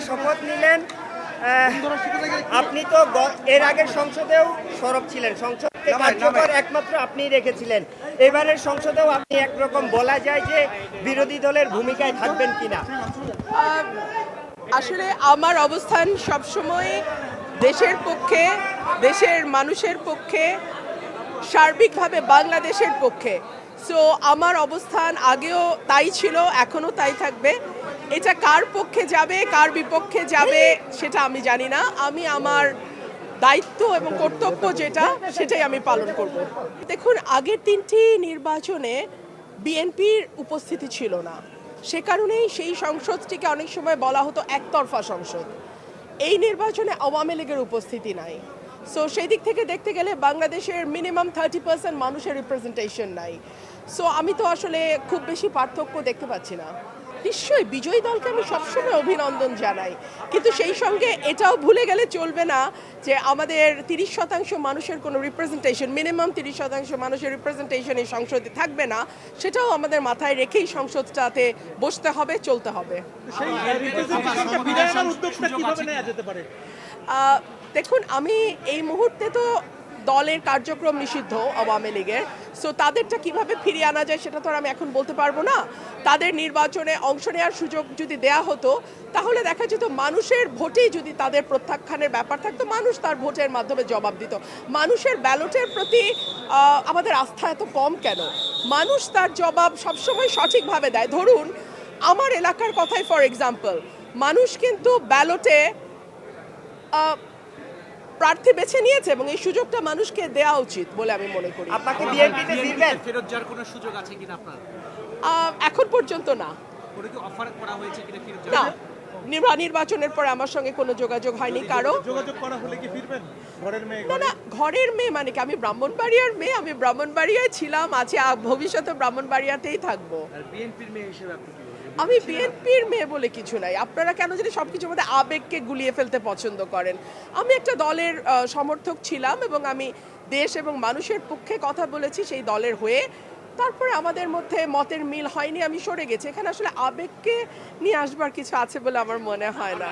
শপথ নিলেন। আপনি তো এর আগের সংসদেও সরব ছিলেন, সংসদকে কার্যকর একমাত্র আপনিই রেখেছিলেন। এবারের সংসদেও আপনি একরকম বলা যায় যে বিরোধী দলের ভূমিকায় থাকবেন কিনা? আসলে আমার অবস্থান সবসময় দেশের পক্ষে, দেশের মানুষের পক্ষে, সার্বিকভাবে বাংলাদেশের পক্ষে। সো আমার অবস্থান আগেও তাই ছিল, এখনও তাই থাকবে। এটা কার পক্ষে যাবে, কার বিপক্ষে যাবে সেটা আমি জানি না। আমি আমার দায়িত্ব এবং কর্তব্য যেটা, সেটাই আমি পালন করব। দেখুন, আগের 3টি নির্বাচনে বিএনপির উপস্থিতি ছিল না, সে কারণেই সেই সংসদটিকে অনেক সময় বলা হতো একতরফা সংসদ। এই নির্বাচনে আওয়ামী লীগের উপস্থিতি নাই। সো সেই দিক থেকে দেখতে গেলে বাংলাদেশের মিনিমাম 30% মানুষের রিপ্রেজেন্টেশন নাই। সো আমি তো আসলে খুব বেশি পার্থক্য দেখতে পাচ্ছি না। নিশ্চয়ই বিজয়ী দলকে আমি সবসময় অভিনন্দন জানাই, কিন্তু সেই সঙ্গে এটাও ভুলে গেলে চলবে না যে আমাদের 30% মানুষের কোনো রিপ্রেজেন্টেশন, মিনিমাম 30% মানুষের রিপ্রেজেন্টেশন এই সংসদে থাকবে না, সেটাও আমাদের মাথায় রেখেই সংসদটাতে বসতে হবে, চলতে হবে। দেখুন, আমি এই মুহূর্তে তো দলের কার্যক্রম নিষিদ্ধ আওয়ামী লীগের। সো তাদেরটা কিভাবে ফিরিয়ে আনা যায় সেটা তো আর আমি এখন বলতে পারবো না। তাদের নির্বাচনে অংশ নেওয়ার সুযোগ যদি দেয়া হতো, তাহলে দেখা যেত মানুষের ভোটেই যদি তাদের প্রত্যাখ্যানের ব্যাপার থাকতো, মানুষ তার ভোটের মাধ্যমে জবাব দিত। মানুষের ব্যালটের প্রতি আমাদের আস্থা এত কম কেন? মানুষ তার জবাব সবসময় সঠিকভাবে দেয়। ধরুন, আমার এলাকার কথাই ফর এক্সাম্পল, মানুষ কিন্তু ব্যালটে প্রার্থী বেছে নিয়েছে এবং এই সুযোগটা মানুষকে দেওয়া উচিত বলে আমি মনে করি। আপনাকে বিএনপিতে ফিরবেন? ফেরত যাওয়ার কোনো সুযোগ আছে কিনা আপনার? এখন পর্যন্ত না। কোনো কি অফার করা হয়েছে কিনা ফেরত না, যাওয়ার? নির্বাচনের পরে আমার সঙ্গে কোনো যোগাযোগ হয়নি কারো। যোগাযোগ করা হলে কি ফিরবেন? ঘরের মেয়ে না না, ঘরের মেয়ে মানে কি? আমি ব্রাহ্মণবাড়িয়ার মেয়ে, আমি ব্রাহ্মণবাড়িয়ায় ছিলাম, আছি, ভবিষ্যতে ব্রাহ্মণবাড়িয়াতেই থাকবো। আর বিএনপির মেয়ে হিসেবে আপনি কি বলবেন? আমি বিএনপির মেয়ে বলে কিছু নাই। আপনারা কেন জানি সবকিছুর মধ্যে আবেগকে গুলিয়ে ফেলতে পছন্দ করেন। আমি একটা দলের সমর্থক ছিলাম এবং আমি দেশ এবং মানুষের পক্ষে কথা বলেছি সেই দলের হয়ে। তারপরে আমাদের মধ্যে মতের মিল হয়নি, আমি সরে গেছি। এখানে আসলে আবেগকে নিয়ে আসবার কিছু আছে বলে আমার মনে হয় না।